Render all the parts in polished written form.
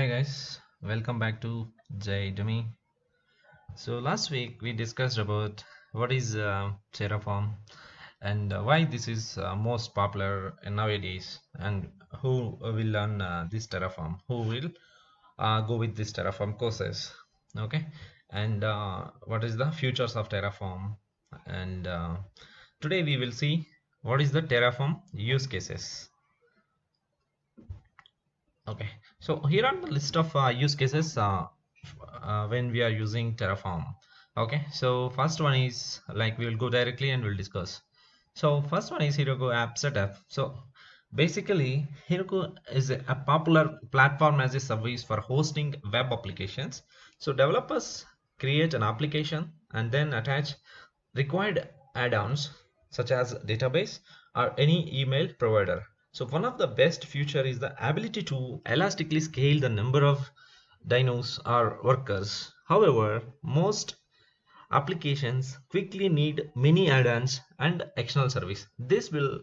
Hi guys, welcome back to J So last week we discussed about what is Terraform and why this is most popular nowadays, and who will learn this Terraform, who will go with this Terraform courses. Okay, and what is the futures of Terraform, and today we will see what is the Terraform use cases. Okay, so here are the list of use cases when we are using Terraform. Okay, so first one is like we will go directly and we'll discuss. So first one is Heroku App Setup. So basically, Heroku is a popular platform as a service for hosting web applications. So developers create an application and then attach required add-ons such as database or any email provider. So one of the best feature is the ability to elastically scale the number of dynos or workers. However, most applications quickly need many add-ons and external service. This will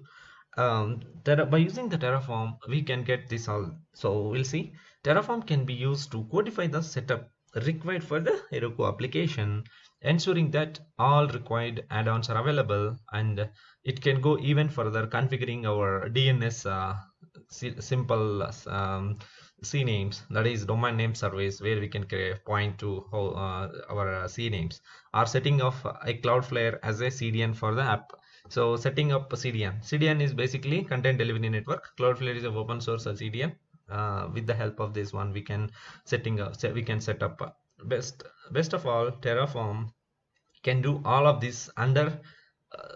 by using the Terraform we can get this all. So we'll see Terraform can be used to codify the setup required for the Heroku application, ensuring that all required add-ons are available, and it can go even further configuring our DNS simple CNAMEs, that is domain name service, where we can create point to our CNAMEs, or setting up a Cloudflare as a CDN for the app. So setting up a CDN is basically content delivery network. Cloudflare is an open source CDN. With the help of this one, we can set up best of all, Terraform can do all of this under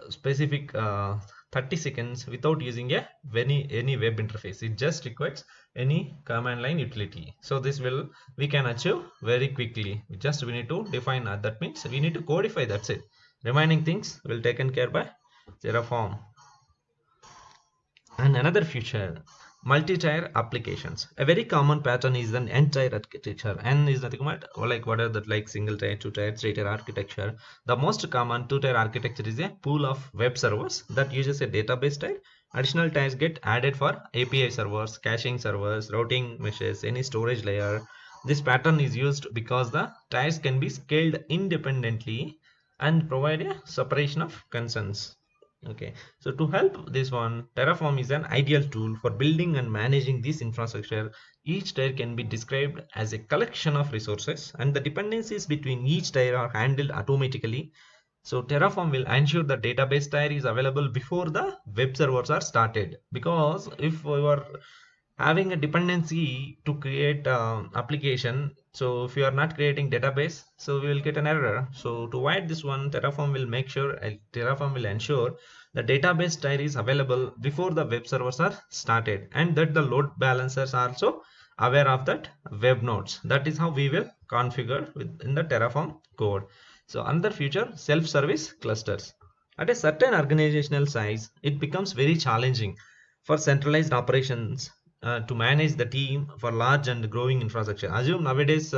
specific 30 seconds without using any web interface. It just requires any command line utility. So this will we can achieve very quickly. We need to define that means we need to codify, that's it. Remaining things will taken care by Terraform. And another feature, multi-tier applications. A very common pattern is an n-tier architecture. N is nothing but like what are that, like single tier, two tier, three tier architecture. The most common two-tier architecture is a pool of web servers that uses a database tier. Additional tiers get added for API servers, caching servers, routing meshes, any storage layer. This pattern is used because the tiers can be scaled independently and provide a separation of concerns. Okay, so to help this one, Terraform is an ideal tool for building and managing this infrastructure. Each tier can be described as a collection of resources, and the dependencies between each tier are handled automatically. So Terraform will ensure the database tier is available before the web servers are started. Because if we were having a dependency to create application, so if you are not creating database, so we will get an error. So to avoid this one, Terraform will ensure the database tier is available before the web servers are started, and that the load balancers are also aware of that web nodes. That is how we will configure within the Terraform code. So another feature, self-service clusters. At a certain organizational size, it becomes very challenging for centralized operations to manage the team for large and growing infrastructure. Assume nowadays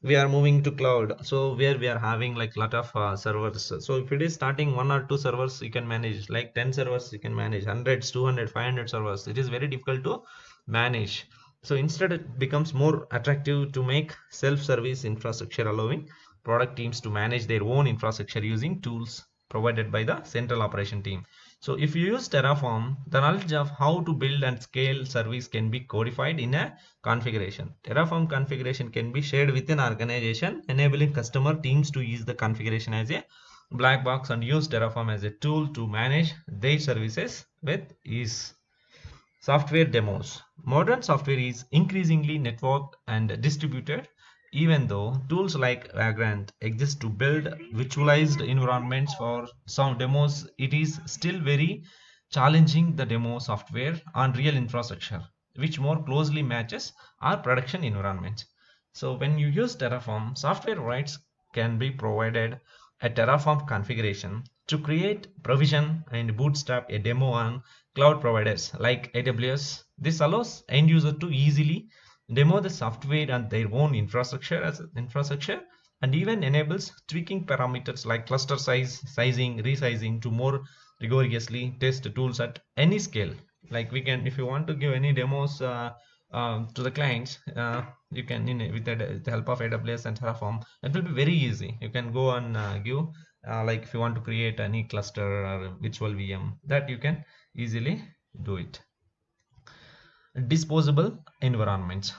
we are moving to cloud, so where we are having like lot of servers. So if it is starting one or two servers, you can manage like 10 servers, you can manage hundreds, 200, 500 servers. It is very difficult to manage. So instead it becomes more attractive to make self-service infrastructure, allowing product teams to manage their own infrastructure using tools provided by the central operation team. So if you use Terraform, the knowledge of how to build and scale service can be codified in a configuration. Terraform configuration can be shared within organization, enabling customer teams to use the configuration as a black box and use Terraform as a tool to manage their services with ease. Software demos. Modern software is increasingly networked and distributed. Even though tools like Vagrant exist to build virtualized environments for some demos, it is still very challenging the demo software on real infrastructure, which more closely matches our production environments. So when you use Terraform, software rights can be provided a Terraform configuration to create, provision, and bootstrap a demo on cloud providers like AWS. This allows end user to easily demo the software on their own infrastructure, and even enables tweaking parameters like cluster size, sizing, resizing to more rigorously test tools at any scale. Like we can, if you want to give any demos to the clients, you can with the help of AWS and Terraform, it will be very easy. You can go and give like if you want to create any cluster or virtual VM, that you can easily do it. Disposable environments.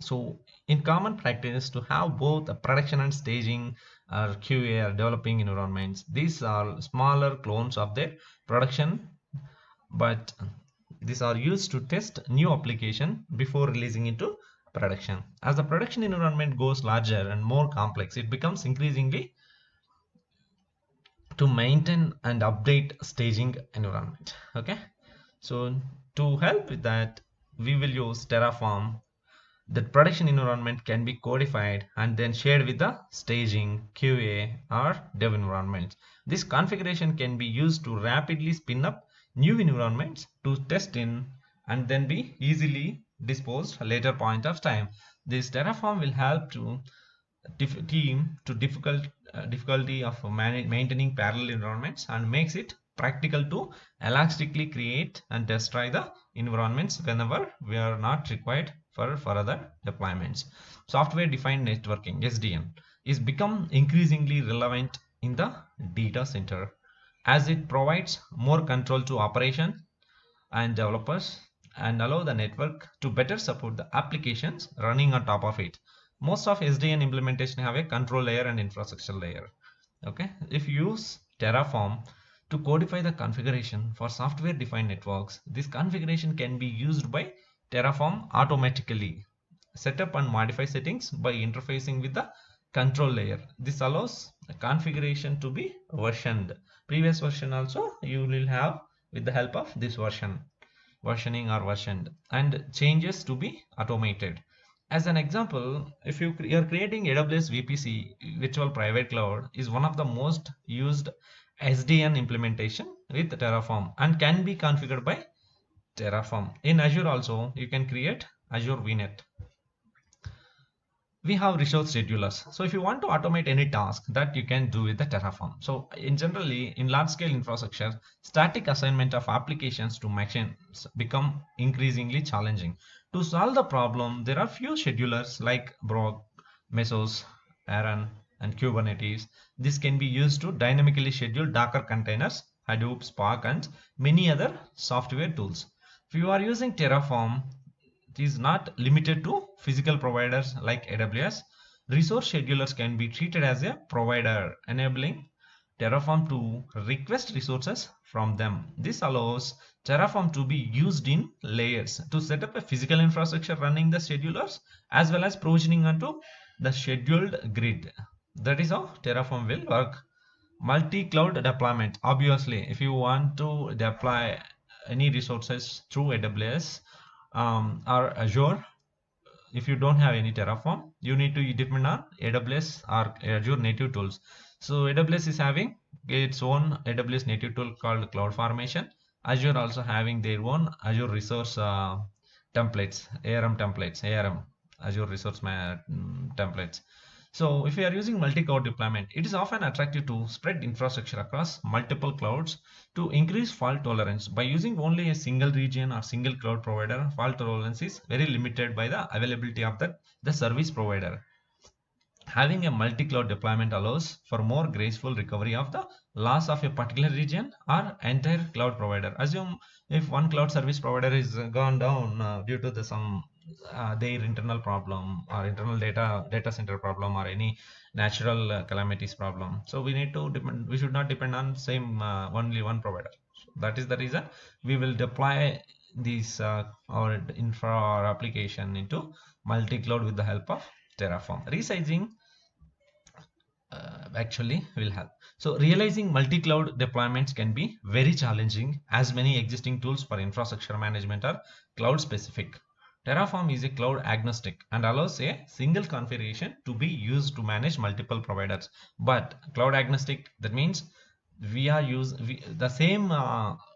So in common practice to have both a production and staging or QA or developing environments, these are smaller clones of their production, but these are used to test new application before releasing into production. As the production environment goes larger and more complex, it becomes increasingly to maintain and update staging environment. Okay, so to help with that, we will use Terraform. The production environment can be codified and then shared with the staging, QA, or dev environments. This configuration can be used to rapidly spin up new environments to test in and then be easily disposed later point of time. This Terraform will help to team to difficulty of maintaining parallel environments and makes it practical to elastically create and test try the environments whenever we are not required for further deployments. Software defined networking (SDN) is become increasingly relevant in the data center as it provides more control to operation and developers and allow the network to better support the applications running on top of it. Most of SDN implementation have a control layer and infrastructure layer. Okay, if you use Terraform to codify the configuration for software defined networks, this configuration can be used by Terraform automatically. Set up and modify settings by interfacing with the control layer. This allows the configuration to be versioned. Previous version also you will have with the help of this versioning or versioned, and changes to be automated. As an example, if you're creating AWS VPC, Virtual Private Cloud, is one of the most used SDN implementation with Terraform and can be configured by Terraform. In Azure also, you can create Azure VNet. We have resource schedulers. So if you want to automate any task, that you can do with the Terraform. So in generally in large scale infrastructure, static assignment of applications to machines become increasingly challenging. To solve the problem, there are few schedulers like Brog, Mesos, Aaron, and Kubernetes. This can be used to dynamically schedule Docker containers, Hadoop, Spark, and many other software tools. If you are using Terraform, it is not limited to physical providers like AWS. Resource schedulers can be treated as a provider, enabling Terraform to request resources from them. This allows Terraform to be used in layers to set up a physical infrastructure running the schedulers as well as provisioning onto the scheduled grid. That is how Terraform will work. Multi-cloud deployment. Obviously, if you want to deploy any resources through AWS or Azure, if you don't have any Terraform, you need to depend on AWS or Azure native tools. So AWS is having its own AWS native tool called CloudFormation. Azure also having their own Azure resource templates, ARM templates, ARM, Azure resource templates. So if you are using multi-cloud deployment, it is often attractive to spread infrastructure across multiple clouds to increase fault tolerance. By using only a single region or single cloud provider, fault tolerance is very limited by the availability of the service provider. Having a multi-cloud deployment allows for more graceful recovery of the loss of a particular region or entire cloud provider. Assume if one cloud service provider is gone down due to some their internal problem or internal data center problem or any natural calamities problem. So we need to depend. We should not depend on same only one provider. So that is the reason we will deploy these our infra or application into multi-cloud with the help of Terraform. Resizing actually will help. So realizing multi-cloud deployments can be very challenging as many existing tools for infrastructure management are cloud specific. Terraform is a cloud agnostic and allows a single configuration to be used to manage multiple providers. But cloud agnostic, that means the same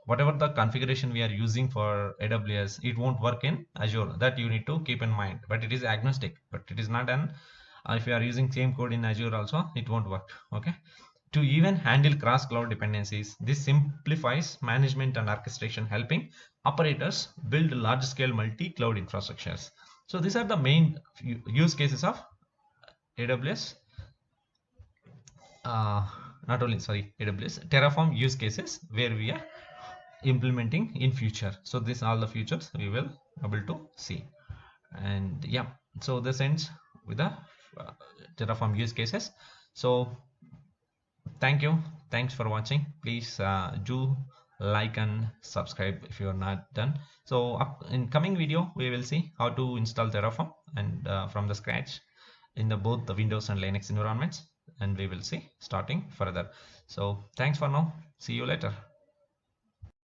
whatever the configuration we are using for AWS, it won't work in Azure. That you need to keep in mind. But it is agnostic, but it is not an if you are using same code in Azure also, it won't work. Okay, to even handle cross cloud dependencies, this simplifies management and orchestration, helping operators build large scale multi cloud infrastructures. So these are the main use cases of AWS, uh, not only sorry AWS Terraform use cases where we are implementing in future. So these are all the futures we will able to see. And yeah, so this ends with the Terraform use cases. So thank you, thanks for watching. Please do like and subscribe if you are not done. So up in coming video we will see how to install Terraform and from the scratch in the both the Windows and Linux environments, and we will see starting further. So thanks for now, see you later.